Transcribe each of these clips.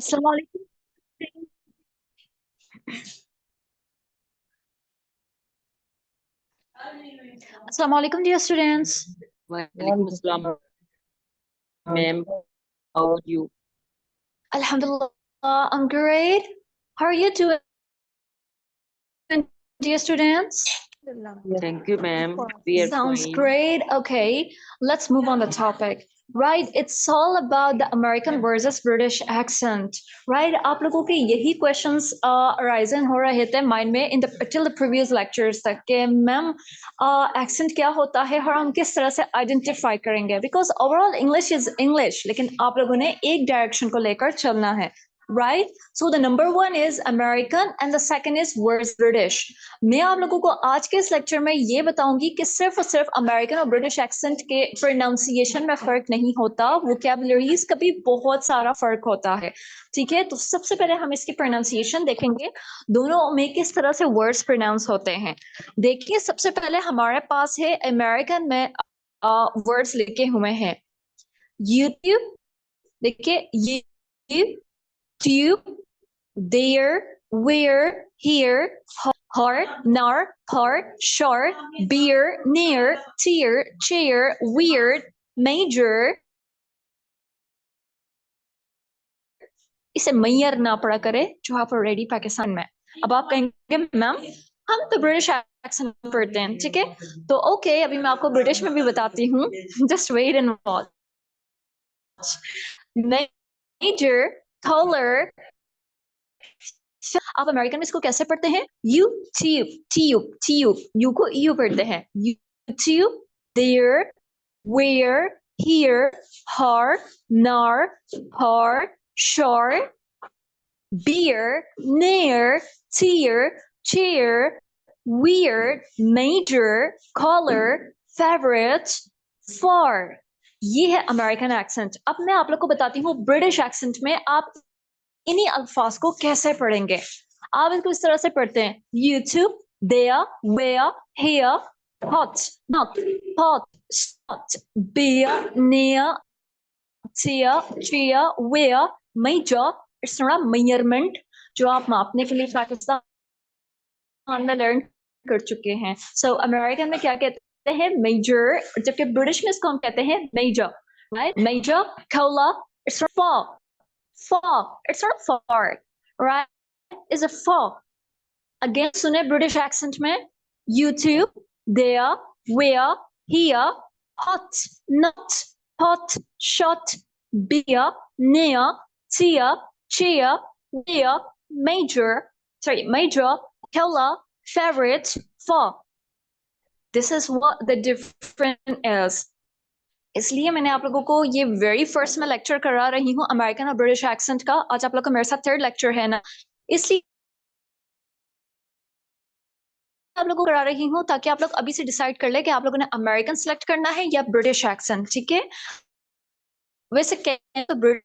Assalamu alaikum. Assalamu alaikum, dear students. Walaikum assalam, ma'am. How are you? Alhamdulillah, I'm great. How are you doing, dear students? Thank you, ma'am. We are Sounds fine. great. Okay, let's move on the topic. Right, it's all about the American versus British accent. Right, आप लोगों के यही questions arising हो रहे थे mind में in the till the previous lectures तक कि मैम accent क्या होता है और हम किस तरह से identify करेंगे because overall English is English लेकिन आप लोगों ने एक direction को लेकर चलना है. Right? So the number one is American and the second is versus British. मैं आप लोगों को आज के इस लेक्चर में ये बताऊंगी कि सिर्फ और सिर्फ अमेरिकन और ब्रिटिश एक्सेंट के प्रोनाउंसिएशन में फर्क नहीं होता, वोकैबुलरीज का भी बहुत सारा फर्क होता है. ठीक है, तो सबसे पहले हम इसकी प्रोनाउंसिएशन देखेंगे, दोनों में किस तरह से वर्ड्स प्रोनाउंस होते हैं. देखिए, सबसे पहले हमारे पास है अमेरिकन में वर्ड्स लिखे हुए हैं. यूट्यूब, देखिए ये tube, there, where, here, heart, nar, part, short, beer, near, tear, chair, weird, major. इसे मैयर ना पढ़ा करे जो आप ऑलरेडी पाकिस्तान में. अब आप कहेंगे मैम हम तो ब्रिटिश एक्सेंट पढ़ते हैं, ठीक है, तो ओके, अभी मैं आपको ब्रिटिश में भी बताती हूँ. Just wait and watch. Major, colour. आप अमेरिकन में इसको कैसे पढ़ते हैं? YouTube, tube, tube, U को यू पढ़ते हैं. YouTube, there, where, here, her, near, her, sure, bear, near, tear, chair, weird, major, color, favorite, far. ये है अमेरिकन एक्सेंट. अब मैं आप लोग को बताती हूँ ब्रिटिश एक्सेंट में आप इन्हीं अल्फाज को कैसे पढ़ेंगे. आप इसको इस तरह से पढ़ते हैं. YouTube, there, where, here, hot, not, hot, shot, beer, near, tear, cheer, where, major. It's not a measurement जो आप मापने के लिए पाकिस्तान में लर्न कर चुके हैं. सो अमेरिकन में क्या कहते हैं? मेजर, जबकि ब्रिटिश में इसको हम कहते हैं major. Right, major, cola, it's for. Far, it's not far, right? It's a far. Again, सुने British accent में. YouTube, there, where, here, hot, not, hot, shot, beer, near, tear, cheer, where, major, color, favorite, far. This is what the difference is. इसलिए मैंने आप लोगों को ये very first में lecture करा रही हूँ अमेरिकन और ब्रिटिश एक्सेंट का. आज आप लोग का मेरे साथ थर्ड लेक्चर है ना, इसलिए आप लोगों को करा रही हूँ ताकि आप लोग अभी से डिसाइड कर ले कि आप लोगों ने अमेरिकन सेलेक्ट करना है या ब्रिटिश एक्सेंट. ठीक है, वैसे कहें तो ब्रिटिश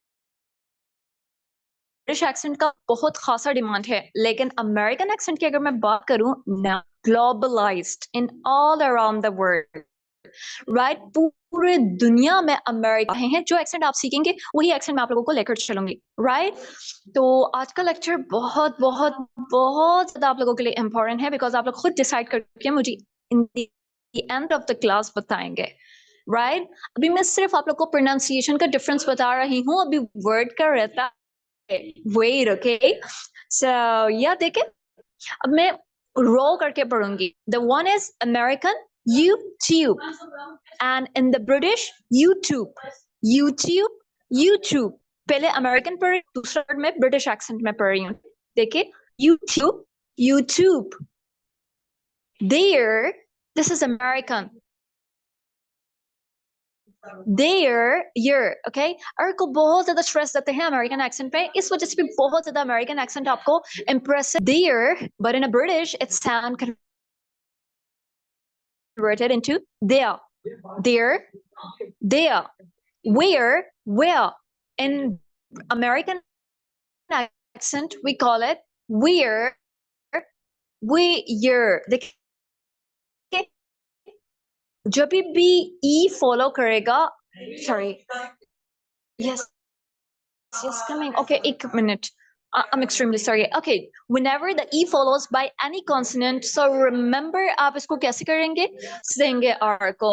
एक्सेंट का बहुत खासा डिमांड है, लेकिन अमेरिकन एक्सेंट की अगर मैं बात करूँ ना, globalised in all around the world. Right, पूरे दुनिया में अमेरिका हैं. जो एक्सेंट आप सीखेंगे वही एक्सेंट मैं आप लोगों को लेकर चलूंगी. राइट, तो आज का लेक्चर बहुत बहुत बहुत ज्यादा आप लोगों के लिए इंपॉर्टेंट है बिकॉज आप लोग खुद डिसाइड करके मुझे in the end of the class बताएंगे. राइट, अभी मैं सिर्फ आप लोग को प्रोनाउंसिएशन का डिफरेंस बता रही हूँ. अभी वर्ड का रहता है वेट. ओके, सो या देखें, अब मैं रो करके पढ़ूंगी. The one is American YouTube, and in the British YouTube, YouTube, YouTube. पहले अमेरिकन पढ़ रही, दूसरा वर्ड में ब्रिटिश एक्सेंट में पढ़ रही हूँ. देखिए, YouTube, YouTube. There, this is American. There, your, okay. और को बहुत ज्यादा स्ट्रेस देते हैं अमेरिकन एक्सेंट पे, इस वजह से भी बहुत ज्यादा अमेरिकन एक्सेंट आपको impressive. There, but in a British, it's sound converted into there, there, there, where. In American accent, we call it where, देखिए, जब भी ई फॉलो करेगा, sorry, yes Just coming. Okay, एक minute. I'm extremely sorry. Okay, whenever the E follows by any consonant, so remember आप इसको कैसे करेंगे? देंगे R को.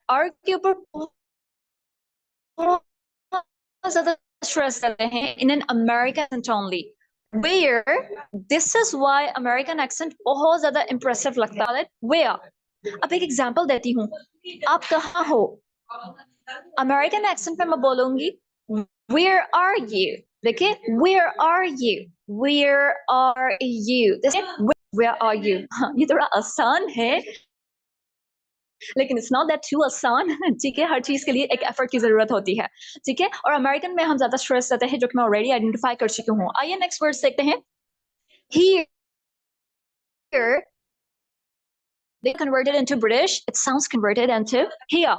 R के ऊपर बहुत ज़्यादा stress करते हैं in an American accent only. Where this is why American accent बहुत ज़्यादा impressive लगता है. Where? अब एक example देती हूँ. आप कहाँ हो? American accent में मैं बोलूँगी Where are you? देखिए Where are you? Where are you? Where are you? ये थोड़ा आसान है लेकिन it's not that too आसान. ठीक है, हर चीज के लिए एक एफर्ट की जरूरत होती है. ठीक है, और अमेरिकन में हम ज्यादा स्ट्रेस देते हैं जो कि मैं ऑलरेडी आइडेंटिफाई कर चुकी हूँ. आइए नेक्स्ट वर्ड्स देखते हैं. Here they converted into British. It sounds converted into here.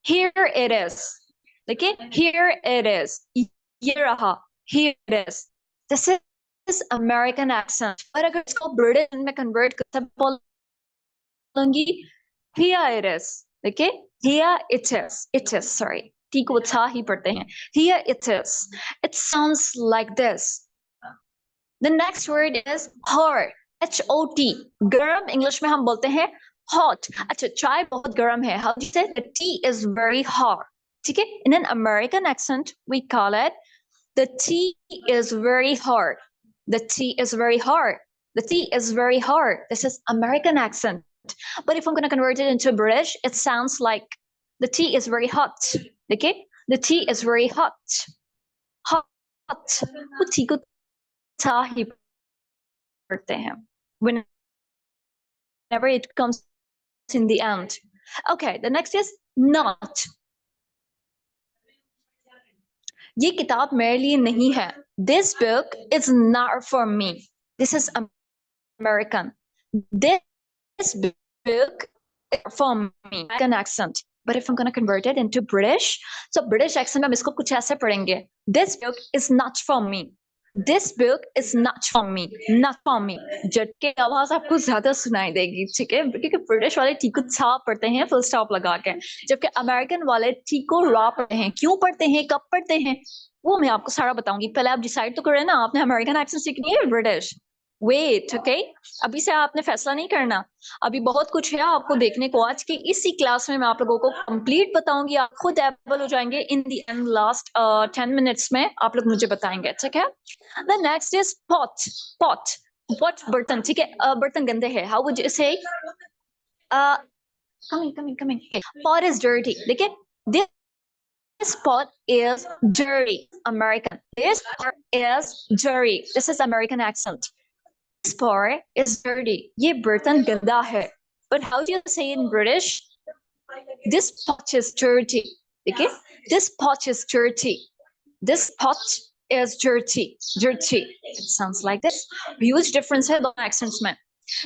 Here it is. Okay, here it is. ये रहा. Here it is. This is American accent. और अगर इसको British में convert करते बोलूंगी here it is. Okay, here it is. It is. Sorry, T को था ही पढ़ते हैं. Here it is. It sounds like this. The next word is hot. H-O-T. गर्म English में हम बोलते हैं hot. अच्छा, चाय बहुत गर्म है. How do you say the tea is very hot? ठीक है? In an American accent, we call it the tea is very hard. The tea is very hard. The tea is very hard. This is American accent. But if I'm going to convert it into British, it sounds like the tea is very hot. Okay? The tea is very hot. Hot. वो tea को था ही पढ़ते हैं. Whenever it comes in the end. Okay, the next is not. ये किताब मेरे लिए नहीं है. This book is not for me. This is American. This book is for me. American accent. But if I'm going to convert it into British, so British accent में हम इसको कुछ ऐसे पढ़ेंगे. This book is not for me. This book is not for me. Not for me. जट के आवाज आपको ज्यादा सुनाई देगी, ठीक है? क्योंकि ब्रिटिश वाले टी को छा पढ़ते हैं फुल स्टॉप लगा के, जबकि अमेरिकन वाले टी को रॉ पढ़ते हैं. क्यों पढ़ते हैं, कब पढ़ते हैं, वो मैं आपको सारा बताऊंगी. पहले आप डिसाइड तो करें ना, आपने अमेरिकन एक्सेंट सीखनी है ब्रिटिश. वेट, ओके, अभी से आपने फैसला नहीं करना. अभी बहुत कुछ है आपको देखने को. आज की इसी क्लास में मैं आप लोगों को कंप्लीट बताऊंगी. आप खुद एबल हो जाएंगे. In the end last 10 minutes में आप लोग मुझे बताएंगे, ठीक है? The next is pot. Pot बर्तन, ठीक है? बर्तन गंदे हैं. हाउ वुड यू से? coming. Pot is dirty. देखिए, this pot is dirty. American. This pot is dirty. This is American accent. This pot is dirty. ये बर्तन गंदा है. But how do you say in British? This pot is dirty. Okay? This pot is dirty. This pot is dirty. Dirty. It sounds like this. Huge difference है दोनों accents में.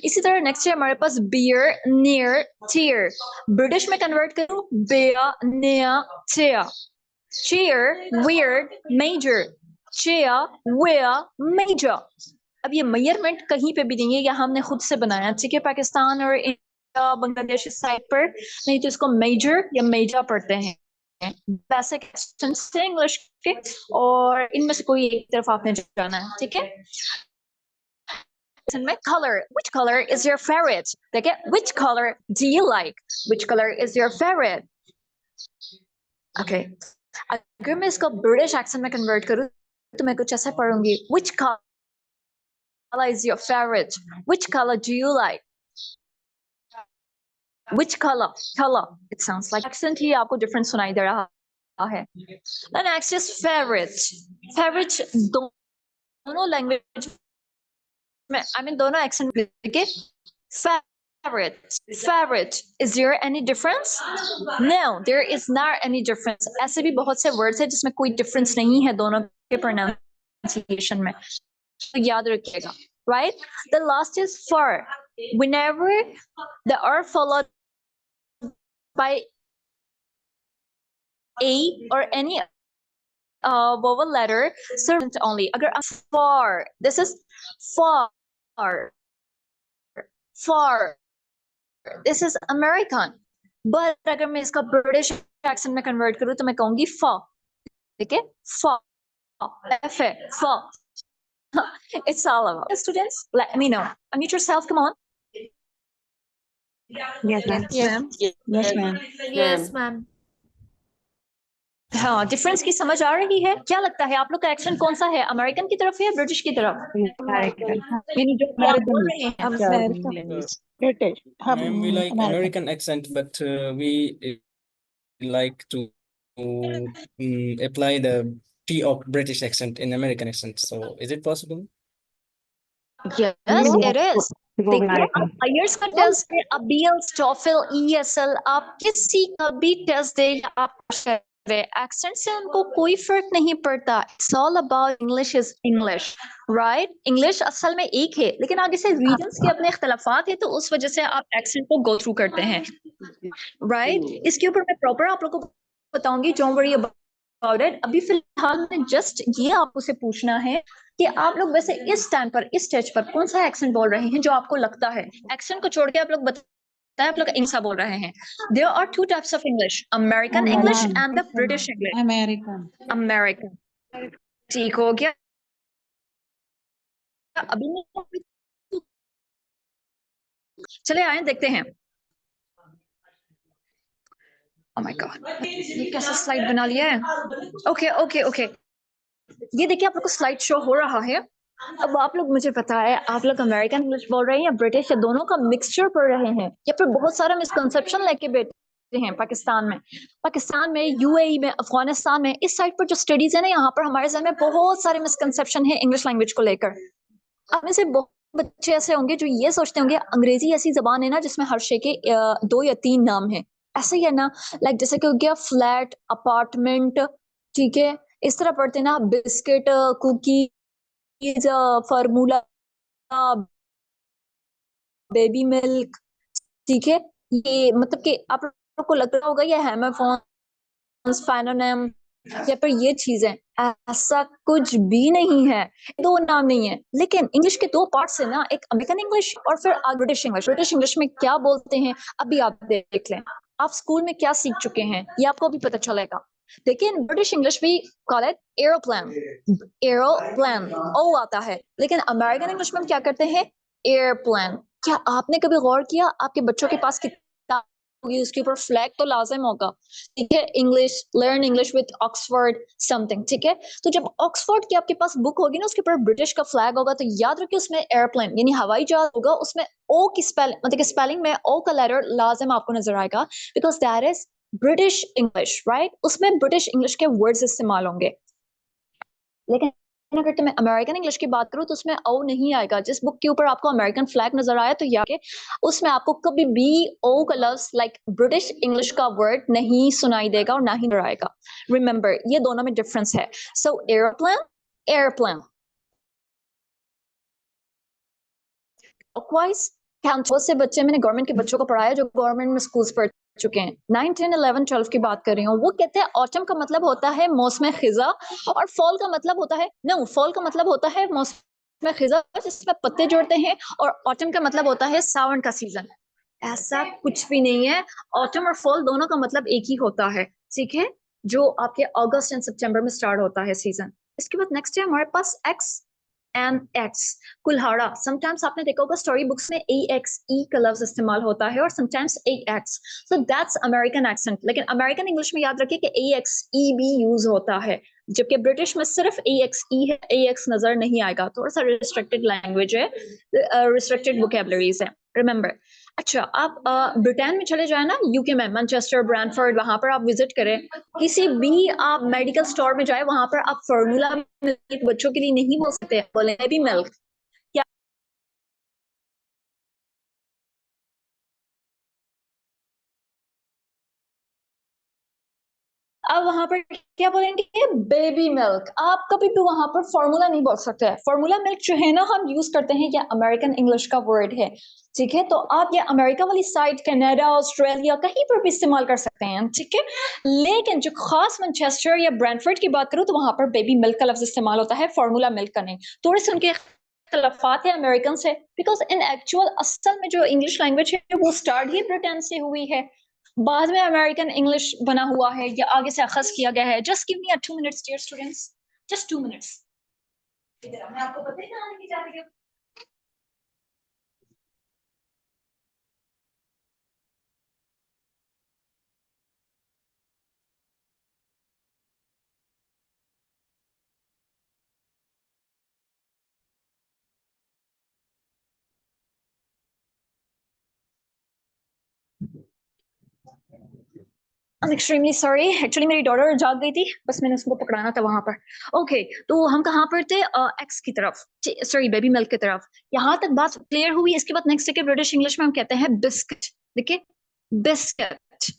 इसी तरह next है हमारे पास beer, near, tear. ब्रिटिश में convert करूं beer, near, tear. Cheer, weird, major. Cheer, wear, major. अब ये मेजरमेंट कहीं पे भी नहीं है, या हमने खुद से बनाया, ठीक है? पाकिस्तान और इंडिया, बांग्लादेश इस साइड पर नहीं तो इसको मेजर या मेजर पढ़ते हैं. बेसिक एक्सेंट्स थे इंग्लिश के, और इनमें से कोई एक तरफ आपने जाना है, ठीक है? Color. Which color is your favorite? देखिए, which color do you like? Which color is your favorite? Okay. अगर मैं इसको ब्रिटिश एक्सेंट में कन्वर्ट करूं तो मैं कुछ ऐसा पढ़ूंगी. Which color is your favorite? Which color do you like? Which color? It sounds like accent ही आपको different सुनाई दे रहा है. The next is favorite. Favorite दोनों लैंग्वेज में, I mean दोनों accent के. Favorite. Is there any difference? No, there is not any difference. ऐसे भी बहुत से words हैं जिसमें कोई difference नहीं है दोनों के pronunciation में. तो याद रखिएगा. Right? The last is for. Whenever the are followed by a or any vowel letter, servant only. अगर for, this is for. This is American. But अगर मैं इसका ब्रिटिश एक्सेंट में कन्वर्ट करूँ तो मैं कहूंगी फ, ठीक है, फ, f है, फ. It's all about students. Let me know. Unmute yourself. Come on. Yes, ma'am. Yes, Yes, ma'am. Yes, ma'am. हाँ, डिफरेंस की समझ आ रही है? क्या लगता है आप लोग का एक्सेंट कौन सा है, अमेरिकन की तरफ है या ब्रिटिश की तरफ? American. यानी जो आप बोल रहे हैं. American. British. Ma'am, we like American. American accent, but we like to apply the T of British accent in American accent. So, is it possible? Yes, it is. Go देखिए, American. आप IELTS का test है, आप बीएल्स, टॉफल, ESL, आप किसी का भी test दे, आप एक्सेंट से उनको कोई फर्क नहीं पड़ता. It's all about English is English, right? English असल में एक है, लेकिन आगे से रीजन्स के अपने इख्तलाफात है, तो उस वजह से आप एक्सेंट को गो थ्रू करते हैं, राइट? इसके ऊपर मैं प्रॉपर आप लोगों को बताऊंगी. Don't worry about it. अभी फिलहाल में जस्ट ये आपको से पूछना है कि आप लोग वैसे इस टाइम पर, इस स्टेज पर कौन सा एक्सेंट बोल रहे हैं जो आपको लगता है. एक्सेंट को छोड़ के आप लोग बताएं आप लोग इंग्लिश बोल रहे हैं. There are two types of English, American English and the British English. American. American, ठीक हो गया. अभी चले आए देखते हैं. Oh my God, ये कैसा स्लाइड बना लिया है? ओके ओके ओके, ये देखिए आप लोग को स्लाइड शो हो रहा है. अब आप लोग, मुझे पता है आप लोग अमेरिकन इंग्लिश बोल रहे हैं या ब्रिटिश, या दोनों का मिक्सचर पढ़ रहे हैं, या फिर बहुत सारा मिसकंसेप्शन लेके बैठे हैं. पाकिस्तान में, यूएई में, अफगानिस्तान में, इस साइड पर जो स्टडीज है ना, यहाँ पर हमारे ज़हन में बहुत सारे मिसकंसेप्शन है इंग्लिश लैंग्वेज को लेकर. अब में से बहुत बच्चे ऐसे होंगे जो ये सोचते होंगे अंग्रेजी ऐसी जबान है ना जिसमें हर शे के 2 या 3 नाम है. ऐसे ही है ना, लाइक जैसे कि हो गया फ्लैट, अपार्टमेंट, ठीक है, इस तरह पढ़ते ना, biscuit, cookies, formula, baby milk, ठीक है. ये मतलब कि आप लोग को लग रहा होगा ये हैमरफोन्स, फाइनोनेम या फिर ये चीजें, ऐसा कुछ भी नहीं है. 2 नाम नहीं है, लेकिन इंग्लिश के 2 पार्ट्स है ना, एक अमेरिकन इंग्लिश और फिर ब्रिटिश इंग्लिश. ब्रिटिश इंग्लिश में क्या बोलते हैं अभी आप देख लें. आप स्कूल में क्या सीख चुके हैं ये आपको भी पता चलेगा. लेकिन ब्रिटिश इंग्लिश भी कॉल इट एरोप्लेन, एरोप्लेन ओ आता है. लेकिन अमेरिकन इंग्लिश में हम क्या करते हैं, एयरप्लेन. क्या आपने कभी गौर किया आपके बच्चों के पास किताब होगी, उसके ऊपर फ्लैग तो लाजिम होगा, ठीक है, English, learn English with Oxford something, ठीक है. तो जब ऑक्सफोर्ड की आपके पास बुक होगी ना, उसके ऊपर ब्रिटिश का फ्लैग होगा, तो याद रखिए उसमें एयरप्लेन यानी हवाई जहाज होगा, उसमें ओ की स्पेलिंग, मतलब कि स्पेलिंग में ओ का लेटर लाजिम आपको नजर आएगा, because that is British English, right? उसमें ब्रिटिश इंग्लिश के वर्ड्स इस्तेमाल होंगे. लेकिन अगर मैं अमेरिकन इंग्लिश की बात करूं तो उसमें ओ नहीं आएगा. जिस बुक के ऊपर आपको अमेरिकन फ्लैग नजर आया तो याद के उसमें आपको कभी भी ओ का लफ्ज लाइक ब्रिटिश इंग्लिश का वर्ड नहीं सुनाई देगा और ना ही नजर आएगा. रिमेंबर, ये दोनों में डिफरेंस है. सो एयरप्लेन, एयरप्लेन. क्वाइस बहुत से बच्चे मैंने गवर्नमेंट के बच्चों को पढ़ाया जो गवर्नमेंट में स्कूल्स पढ़ चुके हैं. 9, 10, 11, 12 की बात कर रही हूँ. वो कहते हैं ऑटम का मतलब होता है मौसम खिजा, और फॉल का मतलब होता है, नो, फॉल का मतलब होता है मौसम खिजा जिसमें पत्ते जोड़ते हैं, और ऑटम का मतलब होता है सावन का सीजन. ऐसा कुछ भी नहीं है. ऑटम और फॉल दोनों का मतलब एक ही होता है, ठीक है, जो आपके अगस्त एंड सितंबर में स्टार्ट होता है सीजन. इसके बाद नेक्स्ट है हमारे पास एक्स एंड एक्स, कुल्हाड़ा. समटाइम्स आपने देखा होगा स्टोरी बुक्स में AXE का लफ्ज इस्तेमाल होता है, और sometimes AX. So that's American accent. लेकिन अमेरिकन इंग्लिश में याद रखिए कि AXE भी यूज होता है, जबकि ब्रिटिश में सिर्फ AXE है, AX नजर नहीं आएगा. थोड़ा सा रिस्ट्रिक्टेड लैंग्वेज है, रिस्ट्रिक्टेड वोकेबलरीज है, रिमेंबर. अच्छा, आप ब्रिटेन में चले जाए ना, यूके में, मैनचेस्टर, ब्रैनफोर्ड, वहां पर आप विजिट करें, किसी भी आप मेडिकल स्टोर में जाए, वहां पर आप फार्मूला मिल्क बच्चों के लिए नहीं बोल सकते, बोले बेबी मिल्क. अब वहां पर क्या बोलेंगे, बेबी मिल्क. आप कभी भी वहां पर फॉर्मूला नहीं बोल सकते. फॉर्मूला मिल्क जो है ना हम यूज करते हैं, ये अमेरिकन इंग्लिश का वर्ड है, ठीक है. तो आप ये अमेरिका वाली साइड, कनाडा, ऑस्ट्रेलिया, कहीं पर भी इस्तेमाल कर सकते हैं, ठीक है. लेकिन जो खास मैनचेस्टर या ब्रैनफोर्ड की बात करूं तो वहां पर बेबी मिल्क का लफ्ज इस्तेमाल होता है, फॉर्मूला मिल्क का नहीं. थोड़े से उनके इख्तलाफात है अमेरिकन से, बिकॉज इन एक्चुअल असल में जो इंग्लिश लैंग्वेज है वो स्टार्ट ही ब्रिटेन से हुई है. बाद में अमेरिकन इंग्लिश बना हुआ है या आगे से अखज़ किया गया है। Just give me 2 minutes dear students, just 2 minutes. इधर मैं आपको पता ही कहां लेके जा रही हूँ। I'm extremely sorry. Actually मेरी डॉटर जाग गई थी, बस मैंने उसको पकड़ाना था वहां पर। ओके तो हम कहाँ पर थे? एक्स की तरफ, सॉरी बेबी मिल्क की तरफ। यहाँ तक बात क्लियर हुई। इसके बाद नेक्स्ट है ब्रिटिश इंग्लिश में हम कहते हैं बिस्किट। देखिए बिस्किट।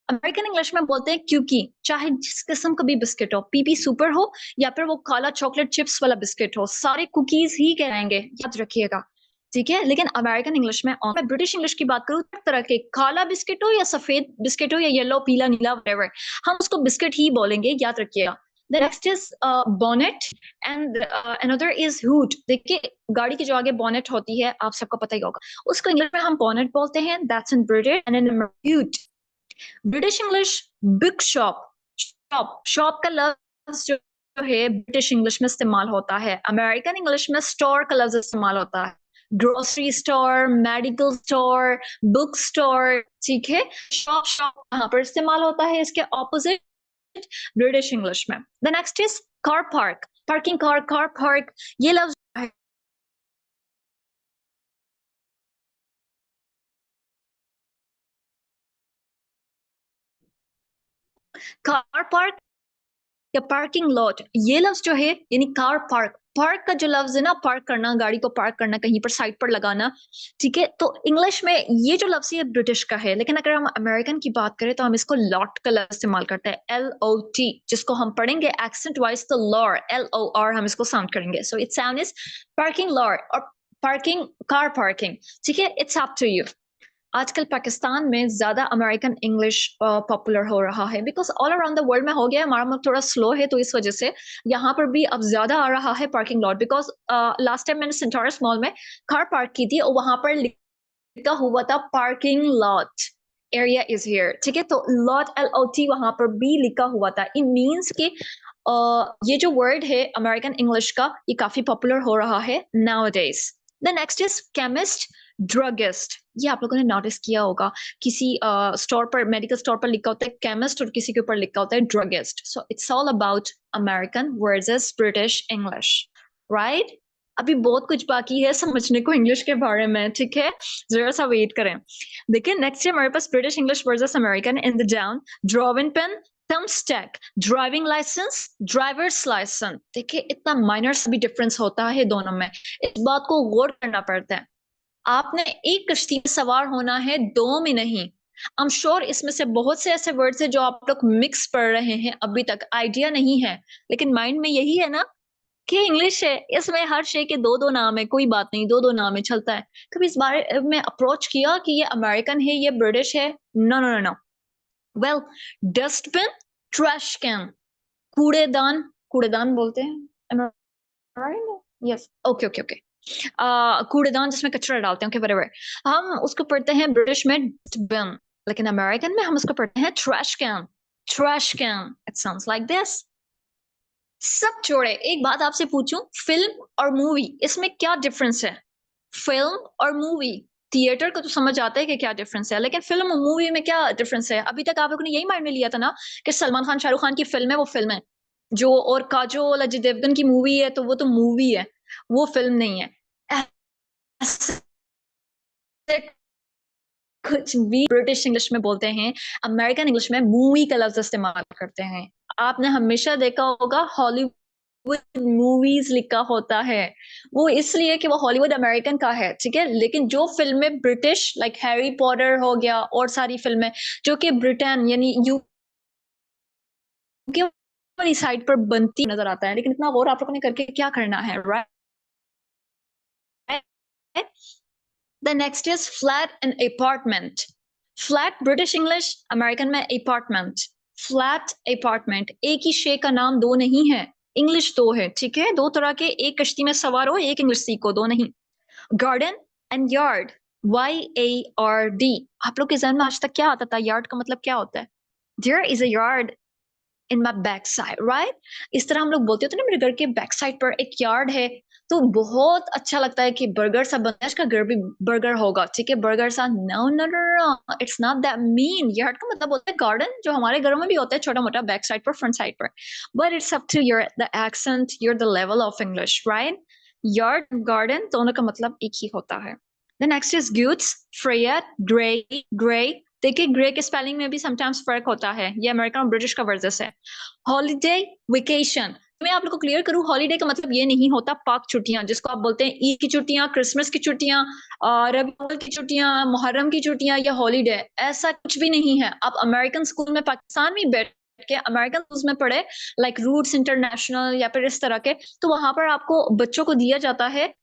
अमेरिकन इंग्लिश में बोलते हैं क्योंकि, चाहे जिस किस्म का भी बिस्किट हो, पीपी सुपर हो या फिर वो काला चॉकलेट चिप्स वाला बिस्किट हो, सारे कुकीज ही कहलाएंगे, याद रखिएगा, ठीक है। लेकिन अमेरिकन इंग्लिश में, और मैं ब्रिटिश इंग्लिश की बात करूँ, तरह के काला बिस्किट हो या सफेद बिस्किट हो या येलो पीला नीला व्हाटएवर, हम उसको बिस्किट ही बोलेंगे, याद रखिएगा। The next is bonnet and another is hood। देखिए गाड़ी की जो आगे bonnet होती है, आप सबको पता ही होगा, उसको इंग्लिश में हम bonnet बोलते हैं। That's in British and in hood। British English big shop, shop का लफ्ज जो है ब्रिटिश इंग्लिश में इस्तेमाल होता है। अमेरिकन इंग्लिश में स्टोर का लफ्ज इस्तेमाल होता है। Grocery store, medical store, book store, ठीक है। शॉप कहाँ पर इस्तेमाल होता है? इसके ऑपोजिट ब्रिटिश इंग्लिश में। The next is car park, parking car, car park, ये लफ्ज कार पार्क या पार्किंग लॉट, ये लफ्ज जो है यानी कार पार्क, पार्क का जो लफ्ज है ना, पार्क करना, गाड़ी को पार्क करना, कहीं पर साइड पर लगाना, ठीक है। तो इंग्लिश में ये जो लफ्ज है ब्रिटिश का है, लेकिन अगर हम अमेरिकन की बात करें तो हम इसको लॉट का लफ्ज इस्तेमाल करते हैं, LOT, जिसको हम पढ़ेंगे एक्सेंट वाइज तो लॉर, LOR हम इसको साउंड करेंगे। So it sound is parking lot और पार्किंग कार पार्किंग, ठीक है। It's up to you. आजकल पाकिस्तान में ज्यादा अमेरिकन इंग्लिश पॉपुलर हो रहा है, because all around the world में हो गया है, हमारा मुल्क थोड़ा स्लो है, तो इस वजह से यहाँ पर भी अब ज्यादा आ रहा है parking lot. Because last time मैंने सेंटोरस मॉल में कार पार्क की थी और वहां पर लिखा हुआ था parking lot, area is here, ठीक है। तो लॉट LOT वहां पर भी लिखा हुआ था। इट मीन्स कि ये जो वर्ड है अमेरिकन इंग्लिश का, ये काफी पॉपुलर हो रहा है nowadays. The next is chemist, druggist. ये आप लोगों ने नोटिस किया होगा, किसी स्टोर पर, मेडिकल स्टोर पर लिखा होता है केमिस्ट और किसी के ऊपर लिखा होता है druggist. So it's all about American versus British English, right. अभी बहुत कुछ बाकी है समझने को इंग्लिश के बारे में, ठीक है, जरा सा वेट करें। देखिए नेक्स्ट है हमारे पास British English versus American. In the down, drawing pen, thumbstick, driving licence, driver's licence. देखिए इतना माइनर सा भी डिफरेंस होता है दोनों में, इस बात को गौर करना पड़ता है। आपने एक कश्ती में सवार होना है, दो में नहीं। आई एम श्योर इसमें से बहुत से ऐसे वर्ड्स हैं जो आप लोग मिक्स पढ़ रहे हैं, अभी तक आइडिया नहीं है, लेकिन माइंड में यही है ना कि इंग्लिश है, इसमें हर शे के दो दो नाम है, कोई बात नहीं, दो दो नाम है, चलता है। कभी इस बारे में अप्रोच किया कि ये अमेरिकन है, ये ब्रिटिश है? No no no no. Well, dustbin, trash can, कूड़ेदान, कूड़ेदान बोलते हैं, यस, ओके ओके ओके, कूड़ेदान जिसमें कचरा डालते हैं, व्हाटएवर, हम उसको पढ़ते हैं ब्रिटिश में डस्टबिन, लेकिन अमेरिकन में हम उसको पढ़ते हैं trash can, trash can. It sounds like this. सब छोड़े, एक बात आपसे पूछूं, फिल्म और मूवी, इसमें क्या डिफरेंस है? फिल्म और मूवी, थिएटर को तो समझ आता है कि क्या डिफरेंस है, लेकिन फिल्म और मूवी में क्या डिफरेंस है? अभी तक आप लोगों ने यही माइंड में लिया था ना कि सलमान खान शाहरुख खान की फिल्म है, वो फिल्म है जो, और काजोल अजय देवगन की मूवी है तो वो तो मूवी है, वो फिल्म नहीं है। कुछ भी ब्रिटिश इंग्लिश में बोलते हैं, अमेरिकन इंग्लिश में मूवी का लफ्ज इस्तेमाल करते हैं। आपने हमेशा देखा होगा हॉलीवुड मूवीज लिखा होता है, वो इसलिए कि वो हॉलीवुड अमेरिकन का है, ठीक है। लेकिन जो फिल्में ब्रिटिश, लाइक हैरी पॉटर हो गया और सारी फिल्में जो कि ब्रिटेन यानी यूके वाली साइड पर बनती नजर आता है, लेकिन इतना गौर आप लोगों ने करके क्या करना है, right. The next is flat and apartment. Flat British English, American में apartment. Flat apartment, एक ही शे का नाम दो नहीं है, इंग्लिश दो है, ठीक है। दो तरह के, एक कश्ती में सवार हो, एक इंग्लिश सीखो, दो नहीं। Garden and yard. YARD। आप लोग के जहन में आज तक क्या आता था? यार्ड का मतलब क्या होता है? There is a yard in my backside, right? इस तरह हम लोग बोलते होते ना, मेरे घर के बैक साइड पर एक यार्ड है। तो बहुत अच्छा लगता है कि बर्गर सा बनता है, इसका घर भी बर्गर होगा, ठीक है? बर्गर सा, no no no, it's not that mean. Yard का मतलब होता है गार्डन, जो हमारे घरों में भी होता है छोटा मोटा, बैक साइड पर, फ्रंट साइड पर। But it's up to your the accent, your the level of English, right? Yard, garden, दोनों का मतलब एक ही होता है। The next is goods, Freya, gray। देखिए ग्रे के स्पेलिंग में भी समटाइम्स फर्क होता है, ये अमेरिकन और ब्रिटिश का वर्जस है। Holiday, vacation. मैं आप लोग को क्लियर करूं, हॉलीडे का मतलब ये नहीं होता पाक छुट्टियां, जिसको आप बोलते हैं ईद की छुट्टियां, क्रिसमस की छुट्टियां, रबी अव्वल की छुट्टियां, मुहर्रम की छुट्टियां या हॉलीडे। ऐसा कुछ भी नहीं है। आप अमेरिकन स्कूल में पाकिस्तान में बैठ के अमेरिकन स्कूल में पढ़े, लाइक रूट्स इंटरनेशनल या फिर इस तरह के, तो वहां पर आपको बच्चों को दिया जाता है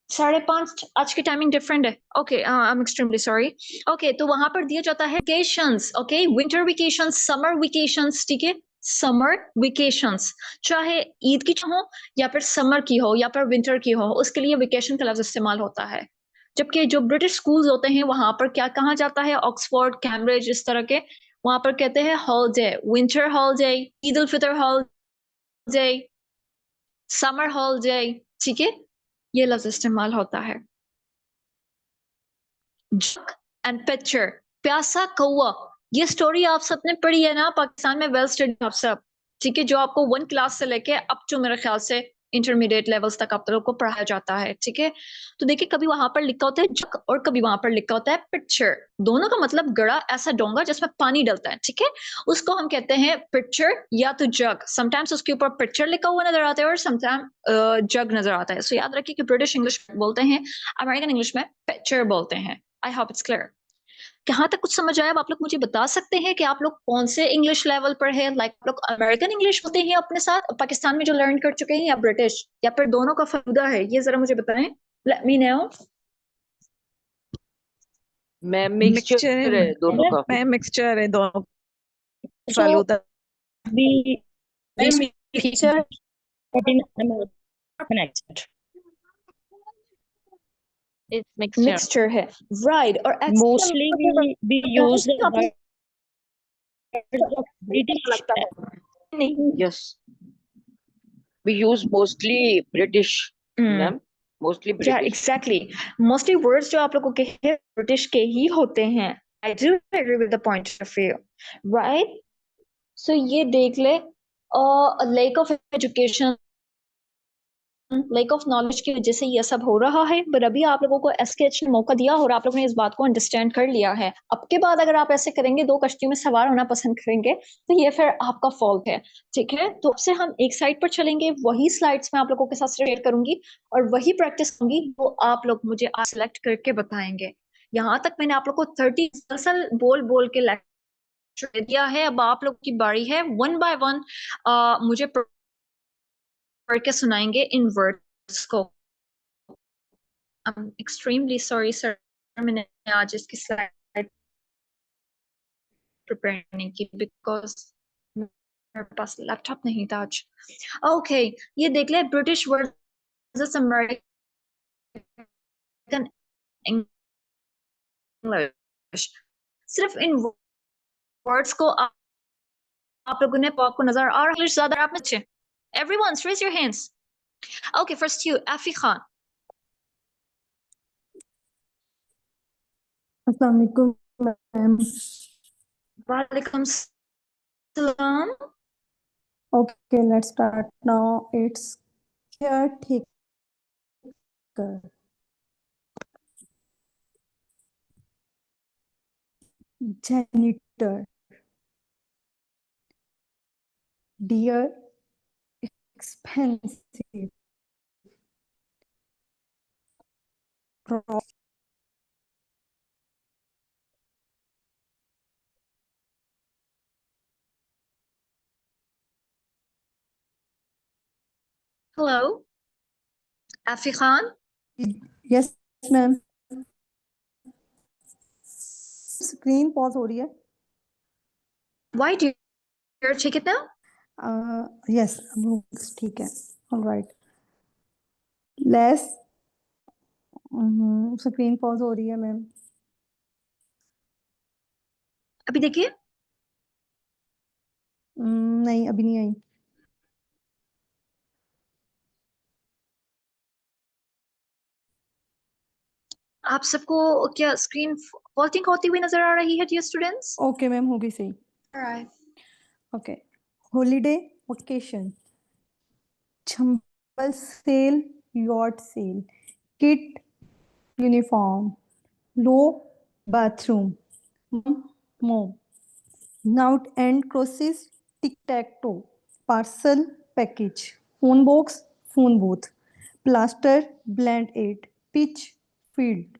5:30। आज की टाइमिंग डिफरेंट है। Okay, I am extremely sorry. Okay, तो वहां पर दिया जाता है vacations, okay, winter vacations, summer vacations, ठीक है? समर वेकेशंस, चाहे ईद की हो या फिर समर की हो या फिर विंटर की हो, उसके लिए वेकेशन का लफ्ज इस्तेमाल होता है। जबकि जो ब्रिटिश स्कूल्स होते हैं वहां पर क्या कहा जाता है? ऑक्सफोर्ड, कैम्ब्रिज, इस तरह के, वहां पर कहते हैं holiday, winter holiday, Eid ul Fitr holiday, summer holiday, ठीक है? ये लफ्ज इस्तेमाल होता है। जक एंड पिक्चर, प्यासा कौवा। ये स्टोरी आप सबने पढ़ी है ना पाकिस्तान में, वेल स्टडी आप सब, ठीक है? जो आपको 1 क्लास से लेके अप टू मेरे ख्याल से इंटरमीडिएट लेवल्स तक आप लोग को पढ़ाया जाता है, ठीक है? तो देखिए कभी वहां पर लिखा होता है जक और कभी वहां पर लिखा होता है पिक्चर। दोनों का मतलब गड़ा, ऐसा डोंगा जिसमें पानी डलता है, ठीक है? उसको हम कहते हैं पिक्चर या तो जग। समटाइम्स उसके ऊपर पिक्चर लिखा हुआ नजर आता है और समटाइम जग नजर आता है। सो याद रखिए कि ब्रिटिश इंग्लिश बोलते हैं, अमेरिकन इंग्लिश में पिक्चर बोलते हैं। I hope it's clear. कहाँ तक कुछ समझ आया? अब आप लोग मुझे बता सकते हैं कि आप लोग कौन से इंग्लिश लेवल पर है? लाइक आप लोग अमेरिकन इंग्लिश बोलते हैं अपने साथ पाकिस्तान में जो लर्न कर चुके हैं, या ब्रिटिश, या फिर दोनों का फायदा है? ये जरा मुझे बताएं, let me know. Ma'am mixture mixture है दोनों का। मैं मिक्सचर है दोनों, तो फालूदा भी mixture but in American accent. It's mixture. Mixture है, राइट? और Mostly we use the आपको words of British. लगता है नहीं? Yes, we use mostly British ma'am, mostly या ब्रिटिश। एग्जैक्टली, मोस्टली वर्ड्स जो आप लोगों के हैं ब्रिटिश के ही होते हैं। I do agree with the point of view, right? So ये देख ले, lack of education, lack of knowledge की वजह से ये सब हो रहा है। पर अभी आप लोगों को एसकेएच ने मौका दिया और आप लोगों ने इस बात को अंडरस्टैंड कर लिया है। अब के बाद अगर आप ऐसे करेंगे, 2 कश्तियों में सवार होना पसंद करेंगे, तो ये फिर आपका फॉल्ट है, ठीक है? तो अब से हम एक साइड पर चलेंगे, वही स्लाइड्स में आप लोगों के साथ शेयर करूंगी और वही प्रैक्टिस करूंगी, वो आप लोग मुझे आज सिलेक्ट करके बताएंगे। यहाँ तक मैंने आप लोग को 30 मुसलसल बोल बोल के लेक्चर दिया है। अब आप लोग की बारी है, 1 बाय 1 मुझे पढ़ के सुनाएंगे इन वर्ड्स को। I'm extremely sorry sir, मैंने आज इसकी स्लाइड प्रिपेयर नहीं की बिकॉज मेरे पास लैपटॉप नहीं था आज। ओके, ये देख ले, ब्रिटिश वर्सेस अमेरिकन इंग्लिश। सिर्फ इन वर्ड्स को आप लोगों ने आपको नजर आ रहा है इंग्लिश ज्यादा आप में अच्छे? Everyone raise your hands. Okay, first you, Afi Khan. Assalamualaikum, ma'am. Walaikum salam. Okay, let's start now. It's caretaker, janitor, dear, expensive, prof, Hello, Afi Khan. yes, ma'am. Screen pause हो रही है. Why do you check it now? Yes, ठीक है. All right. Less screen pause हो रही है ma'am. अभी देखिए, नहीं अभी नहीं आई। आप सबको क्या स्क्रीन वॉल्टिंग होती हुई नजर आ रही है डियर स्टूडेंट्स? ओके मैम, हो गई सही। Okay, holiday vacation, jumble sale, yard sale, kit uniform, loo bathroom, mom, noughts and crosses, tic tac toe, parcel package, phone box, phone booth, plaster, band aid, pitch, field.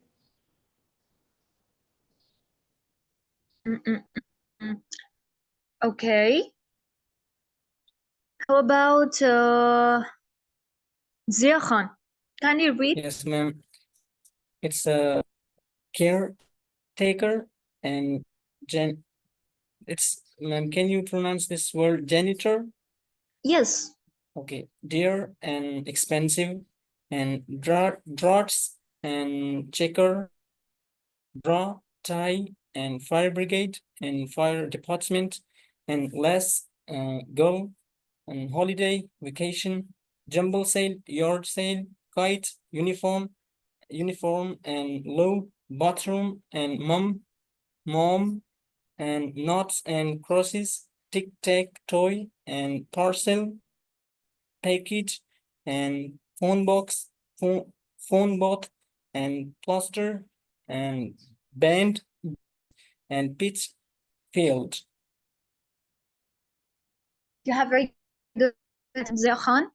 Okay. How about Zia Khan? Can you read? Yes, ma'am. It's a caretaker and ma'am, can you pronounce this word janitor? Yes. Okay, dear and expensive and draughts and checker, bra, tie and fire brigade and fire department and less go and holiday, vacation, jumble sale, yard sale, kite, uniform and low, bathroom and mom and knots and crosses, tic-tac-toe and parcel, package and phone box, phone booth and plaster and band and pitch field. You have very good, Zia Khan.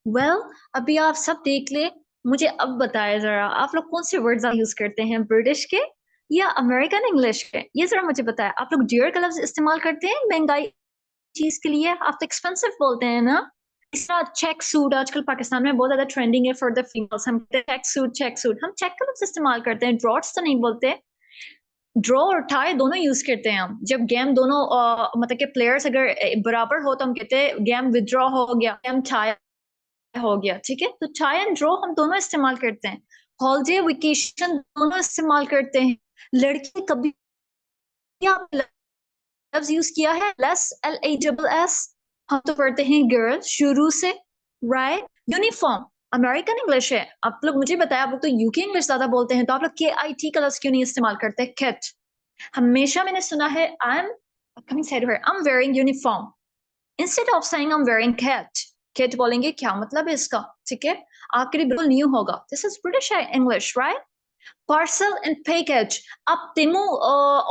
Well, अभी आप सब देख ले, मुझे अब बताया जरा आप लोग कौन से वर्ड्स यूज करते हैं, ब्रिटिश के या अमेरिकन इंग्लिश के? ये जरा मुझे बताया। आप लोग डियर का लफ्ज इस्तेमाल करते हैं महंगाई चीज के लिए? आप तो एक्सपेंसिव बोलते हैं ना। इस तरह चेक सूट आजकल पाकिस्तान में बहुत ज्यादा ट्रेंडिंग है फॉर द फीमेल्स। हम चेक सूट हम चेक का लफ्ज इस्तेमाल करते हैं, ड्रॉट्स तो नहीं बोलते। ड्रॉ और टाई दोनों यूज करते हैं हम जब गेम दोनों मतलब कि प्लेयर्स अगर बराबर हो तो हम कहते हैं गेम विदड्रॉ हो गया, गेम टाई हो गया। ठीक है, तो टाई एंड ड्रॉ हम दोनों इस्तेमाल करते हैं। हॉलीडे वेकेशन दोनों इस्तेमाल करते हैं। लड़की कभी आप लफ्ज यूज किया है लेस, LASS? हम तो पढ़ते हैं गर्ल शुरू से, राइट? यूनिफॉर्म अमेरिकन इंग्लिश है। आप लोग मुझे बताया, आप लोग तो यूके इंग्लिश ज्यादा बोलते हैं, तो आप लोग KIT का लफ्ज क्यों नहीं इस्तेमाल करते? किट। हमेशा मैंने सुना है I'm wearing uniform instead of saying I'm wearing kit. Kit बोलेंगे, क्या मतलब है इसका? ठीक है, आपके लिए बिल्कुल न्यू होगा। This is British English, right? Parcel and package, अब तिमो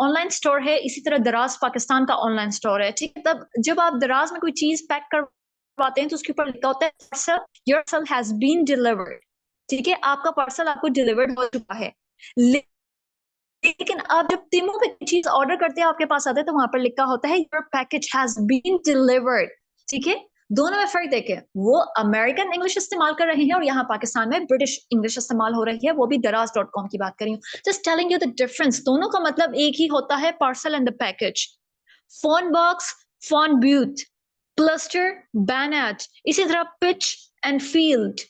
ऑनलाइन स्टोर है, इसी तरह दराज पाकिस्तान का ऑनलाइन स्टोर है। ठीक है, तब जब आप दराज में कोई चीज पैक करवाते हैं तो उसके ऊपर लिखा होता है parcel, your parcel has been delivered. ठीक है, आपका पार्सल आपको डिलीवर्ड हो चुका है। लेकिन आप जब तिमो पे चीज ऑर्डर करते हैं, आपके पास आता है तो वहां पर लिखा होता है your package has been delivered. ठीक है, दोनों में फर्क देखें, वो अमेरिकन इंग्लिश इस्तेमाल कर रहे हैं और यहाँ पाकिस्तान में ब्रिटिश इंग्लिश इस्तेमाल हो रही है, वो भी दराज.com की बात कर रही हूँ। Just telling you the difference, दोनों का मतलब एक ही होता है, parcel and the package. Phone box, phone booth, cluster, bonnet, इसी तरह pitch and field.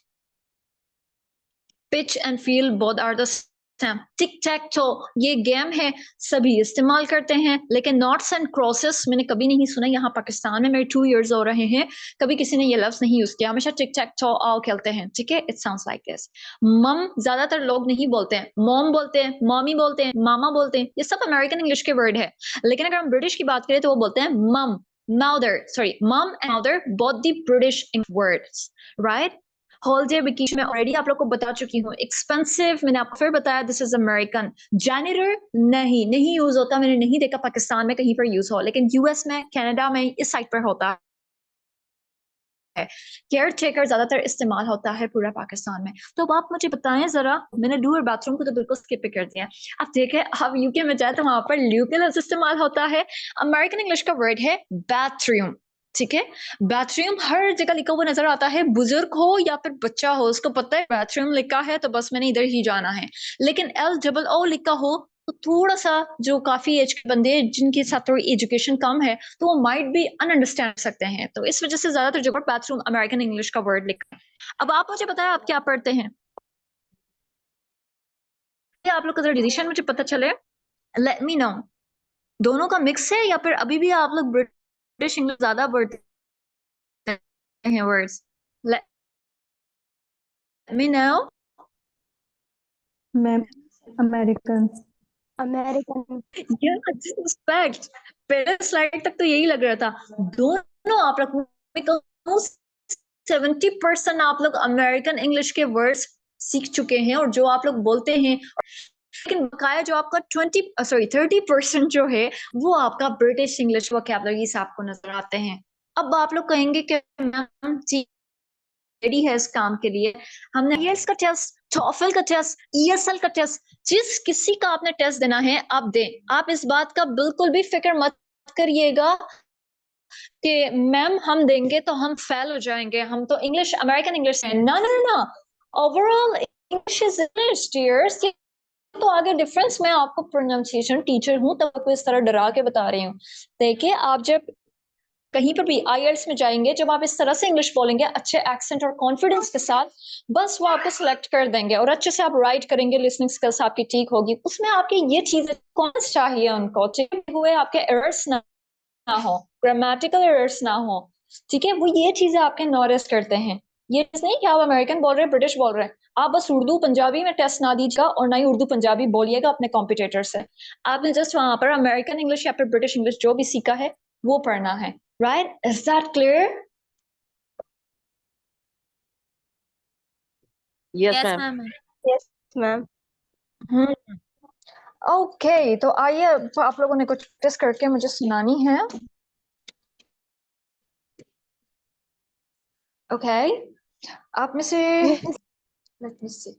Pitch and field both are the same. Tic tac toe ये गेम है, सभी इस्तेमाल करते हैं, लेकिन नॉट्स एंड क्रॉसेस मैंने कभी नहीं सुना। यहाँ पाकिस्तान में मेरे 2 years हो रहे हैं, कभी किसी ने ये लफ्ज नहीं यूज किया। हमेशा टिक टैक टो आओ खेलते हैं। ठीक है, इट साउंड्स लाइक दिस। मम ज्यादातर लोग नहीं बोलते हैं, मॉम बोलते हैं, मॉमी बोलते हैं, मामा बोलते हैं, ये सब अमेरिकन इंग्लिश के वर्ड है। लेकिन अगर हम ब्रिटिश की बात करें तो वो बोलते हैं मम, मदर, सॉरी, मम and mother both the British words, right? Holiday vacation में ऑलरेडी आप लोग को बता चुकी हूँ। एक्सपेंसिव मैंने आपको फिर बताया, दिस इज अमेरिकन। जैनिटर नहीं यूज होता, मैंने नहीं देखा पाकिस्तान में कहीं पर यूज हो, लेकिन यूएस में, कनाडा में इस साइड पर होता है। केयर टेकर ज्यादातर इस्तेमाल होता है पूरा पाकिस्तान में। तो अब आप मुझे बताएं जरा, मैंने डू और बाथरूम को तो बिल्कुल स्किप कर दिया। आप देखें, आप यूके में जाए तो वहां पर ल्यू के लफ्ज इस्तेमाल होता है। अमेरिकन इंग्लिश का वर्ड है बाथरूम। ठीक है, बाथरूम हर जगह लिखा हुआ नजर आता है, बुजुर्ग हो या फिर बच्चा हो उसको पता है बाथरूम लिखा है तो बस मैंने इधर ही जाना है। लेकिन LOO लिखा हो तो थोड़ा सा जो काफी एज के बंदे जिनके साथ थोड़ी एजुकेशन कम है तो वो माइट भी अनअंडरस्टैंड सकते हैं, तो इस वजह से ज्यादातर जगह बाथरूम अमेरिकन इंग्लिश का वर्ड लिखा है। अब आप मुझे बताएं, आप क्या पढ़ते हैं? आप लोग का डिसीजन मुझे पता चले, लेट मी नो। दोनों का मिक्स है या फिर अभी भी आप लोग ब्रिटिश इंग्लिश ज्यादा बढ़ते हैं words? Let me know. Ma'am American. American. Respect. पहले स्लाइड तक तो यही लग रहा था। दोनों आप लोग 70% आप लोग अमेरिकन इंग्लिश के वर्ड्स सीख चुके हैं और जो आप लोग बोलते हैं, लेकिन बकाया जो आपका 30% जो है वो आपका ब्रिटिश इंग्लिश वोकैबुलरी से आपको नजर आते हैं। अब आप लोग कहेंगे कि मैम रेडी है इस काम के लिए, हमने IELTS का टेस्ट, TOEFL का टेस्ट, ESL का टेस्ट, जिस किसी का आपने टेस्ट देना है आप दें। आप इस बात का बिल्कुल भी फिक्र मत करिएगा कि मैम हम देंगे तो हम फेल हो जाएंगे, हम तो इंग्लिश अमेरिकन इंग्लिश है। ना ना ना, overall English is English dears. तो आगे डिफरेंस मैं आपको प्रोनाउंसिएशन टीचर हूं तब आपको इस तरह डरा के बता रही हूँ। देखिए आप जब कहीं पर भी IELTS में जाएंगे, जब आप इस तरह से इंग्लिश बोलेंगे अच्छे एक्सेंट और कॉन्फिडेंस के साथ, बस वो आपको सिलेक्ट कर देंगे और अच्छे से आप राइट करेंगे, लिसनिंग स्किल्स आपकी ठीक होगी। उसमें आपकी ये चीजें कौन चाहिए उनको, हुए आपके एरर्स ना हो, ग्रामेटिकल एरर्स ना हो, ठीक है, वो ये चीजें आपके नोटिस करते हैं। ये नहीं कि आप अमेरिकन बोल रहे हैं, ब्रिटिश बोल रहे हैं, आप बस उर्दू पंजाबी में टेस्ट ना दीजिएगा और ना ही उर्दू पंजाबी बोलिएगा अपने कॉम्पिटिटर से। आपने जस्ट वहां पर अमेरिकन इंग्लिश या फिर ब्रिटिश इंग्लिश जो भी सीखा है वो पढ़ना है। Right? Is that clear? Yes, ma'am. Yes ma'am. Okay, तो आइए आप लोगों ने कुछ टेस्ट करके मुझे सुनानी है। ओके, आप में से लेट मी सी,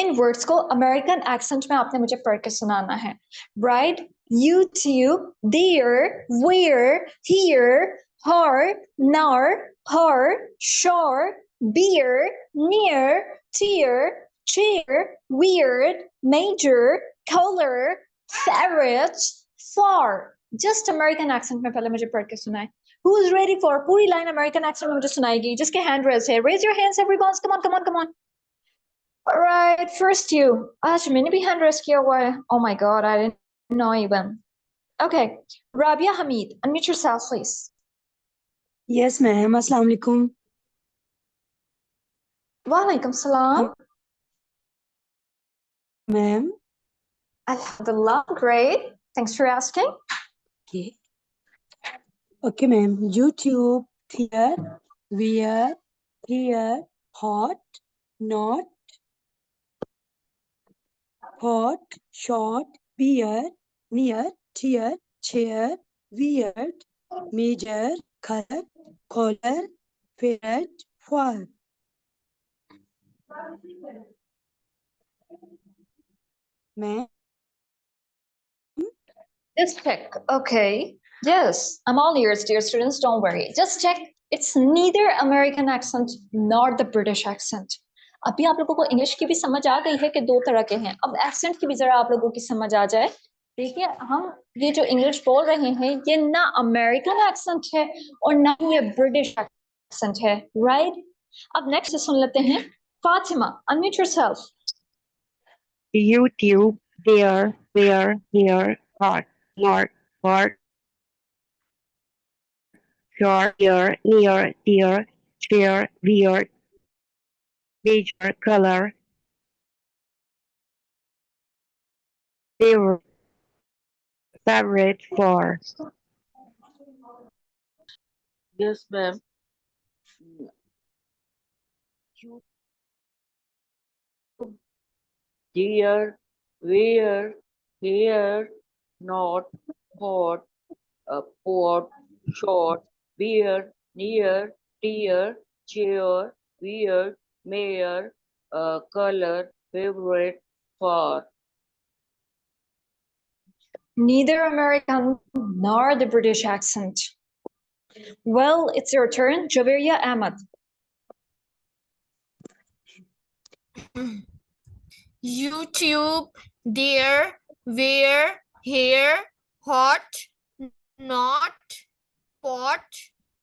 इन वर्ड्स को अमेरिकन एक्सेंट में आपने मुझे पढ़ के सुनाना है। Right? YouTube, there, where, here, her, nar, her, shore, beer, near, tear, chair, weird, major, color, ferret, far. Just American accent में पहले मुझे पढ़ के सुनाए। Who is ready for? पूरी लाइन American accent में मुझे सुनाएगी। जिसके hand raise है, raise your hands everyone. Come on, come on, come on. All right, first you. आज मैंने भी hand raise किया हुआ है. Oh my God, I didn't know even. Okay, Rabia Hamid, unmute yourself, please. Yes ma'am, अस्सलाम वालेकुम Walaikum salam. Ma'am. Alhamdulillah, great. Thanks for asking. Okay ma'am. YouTube, there, where, here, hot, not, hot, short, bear, near, tear, chair, weird, major, colour, collar, ferret, far. Ma'am Just check. Okay. Yes, I'm all ears, dear students. Don't worry. Just check. It's neither American accent nor the British accent. अभी आप लोगों को English की भी समझ आ गई है कि दो तरह के हैं। अब एक्सेंट की भी जरा आप लोगों की समझ आ जाए। देखिए, हम ये जो इंग्लिश बोल रहे हैं ये ना अमेरिकन एक्सेंट है और ना ये ब्रिटिश एक्सेंट है। राइट? अब नेक्स्ट सुन लेते हैं Fatima, unmute yourself. YouTube, there, where, here, hot, not, hot, short, here, near, dear, chair, weird, major, color, favorite, favorite, for. Yes, ma'am. Dear, where, here, not, hot, pot, short, beer, near, dear, chair, weird, mayor, color, favorite, far. Neither American nor the British accent. Well, it's your turn, Javeria Ahmad. YouTube, there, where, here, hot, not, pot,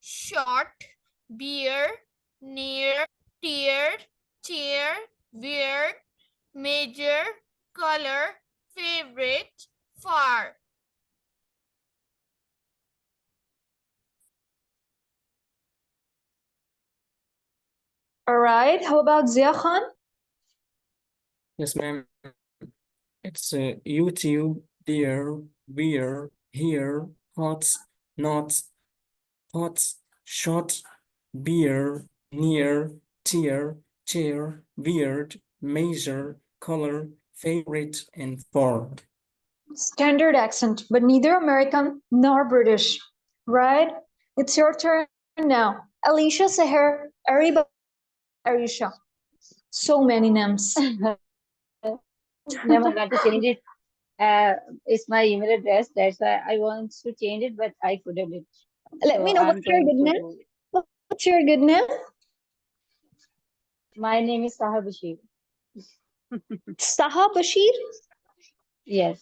short, beer, near, tear, chair, weird, major, color, favorite, far. All right. How about Zia Khan? Yes, ma'am. It's YouTube, there, where, here, hot, not, hot, short, beer, near, tear, chair, weird, measure, color, favorite, and far. Standard accent, but neither American nor British. Right? It's your turn now. Alicia Seher, Ariba, Arisha. So many names. Ma'am, I got to change it. It's my email address. That's why I want to change it, but I couldn't. Let me So know I'm what's your going good to name. do. What's your good name? My name is Saha Bashir. Saha Bashir? Yes.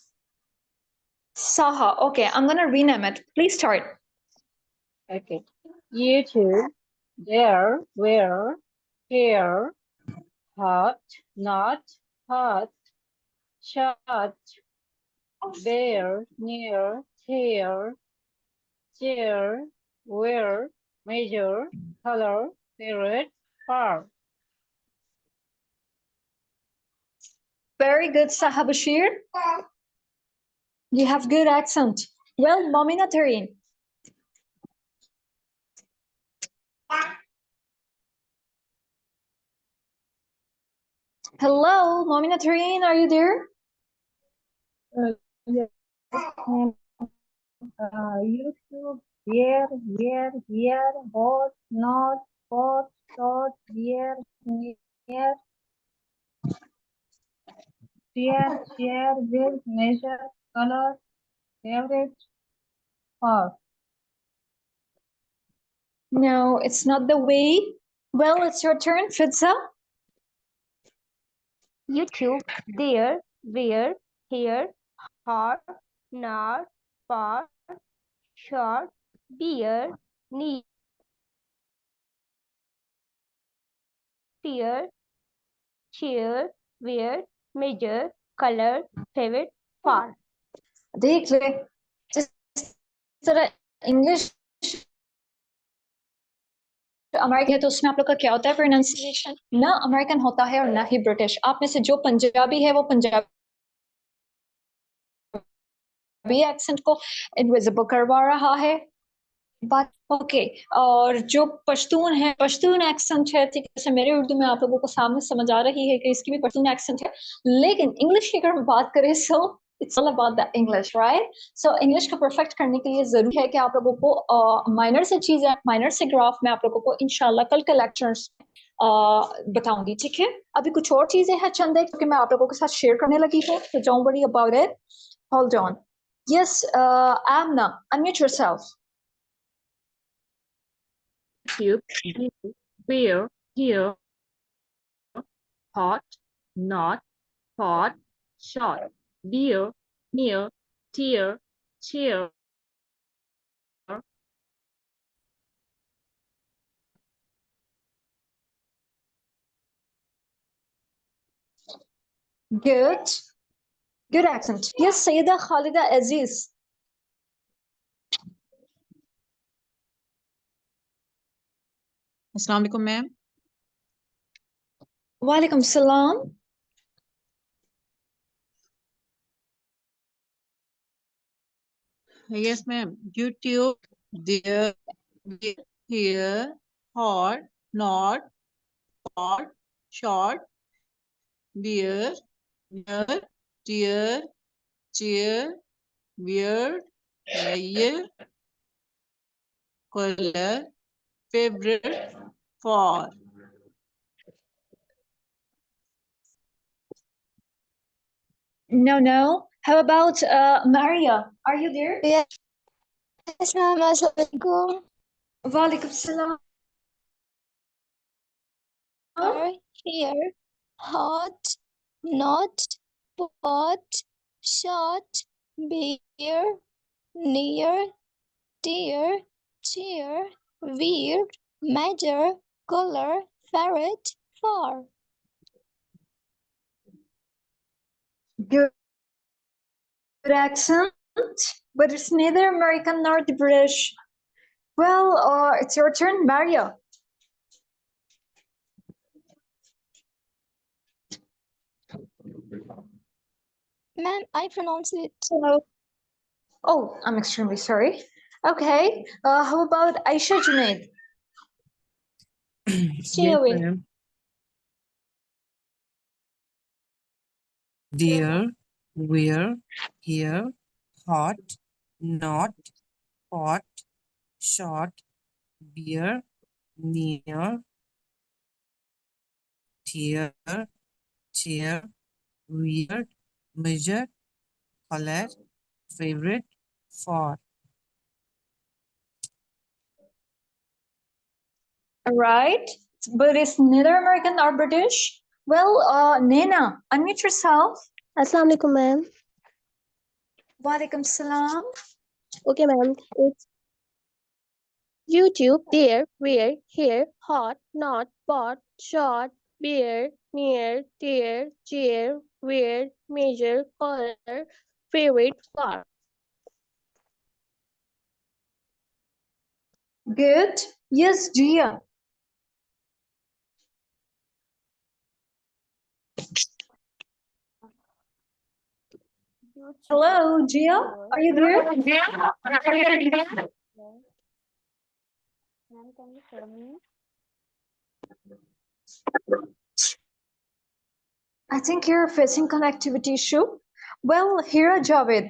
Saha. Okay, I'm gonna rename it. Please start. Okay. YouTube, there, where, here, hot, not, hot, short, there, near, here, chair, where, measure, color, favorite, far. Very good, Saha Bashir. You have good accent. Well, Momina Tareen. Hello, Momina Tareen, are you there? Yes, ma'am. YouTube, there, where, here, hot, not, hot, short, there, near, chair, chair, with, measure, color, favorite, far. No, it's not the way. Well, it's your turn, Fitza. YouTube, there, where, here, hot, not, far, short, beer, near, chair, where, measure, color, favorite, far. देख ले जिस तरह English American है तो उसमें आप लोग का क्या होता है प्रोनाउंसिएशन ना अमेरिकन होता है और ना ही ब्रिटिश आप में से जो पंजाबी है वो पंजाबी एक्सेंट को इनविजिबल करवा रहा है बात ओके और जो पश्तून है पश्तून एक्सेंट है ठीक है जैसे मेरे उर्दू में आप लोगों को सामने समझ आ रही है कि इसकी भी पश्तून एक्सेंट है लेकिन इंग्लिश की अगर हम बात करें so it's all about the English right so English को परफेक्ट करने के लिए जरूरी है कि आप लोगों को माइनर से चीजें माइनर से ग्राफ में आप लोगों को इंशाल्लाह कल के लेक्चर्स बताऊंगी ठीक है अभी कुछ और चीजें हैं चंद एक क्योंकि मैं आप लोगों के साथ शेयर करने लगी हूँ तो don't worry about it hold on yes Amna unmute yourself Tube, where, here, hot, not, hot, short, dear, near, tear, chair, Good. Good accent. Yes, Sayyida Khalida Aziz. अस्सलाम वालेकुम ma'am Walaikum salam. Yes ma'am YouTube there here hot not hot short bear near tear chair weird mayor colour favourite for No. How about Maria? Are you there? Yes, ma'am. Assalamualaikum. Walaikum salam. Here, hot, not, pot, short, beer, near, dear, cheer, weird, major, color, ferret, far. Good accent, but it's neither American nor the British. Well, it's your turn, Mario. Ma'am, I pronounce it. Oh, I'm extremely sorry. Okay, how about Aisha Junaid? Stay Yes, away. ma'am. Dear, where, here, hot, not, pot, short, beer, near, tear, chair, weird, measure, color, favorite, for. Right, but it's neither American nor British. Well, Nena, unmute yourself. Assalamu alaikum, ma'am. Walaikum salam. Okay, ma'am. It's YouTube, there, where, here, hot, not, pot, short, beer, near, tear, chair, weird, measure, color, favorite, far. Good. Yes, Gia. Hello, Gia. Are you there? Ma'am, can you hear me? I think you're facing connectivity issue. Well, here, Javed.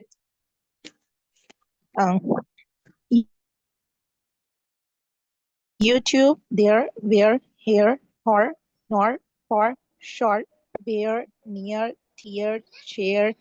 YouTube, there, where, here, or, nor, for, short, bear, near, tear, chair,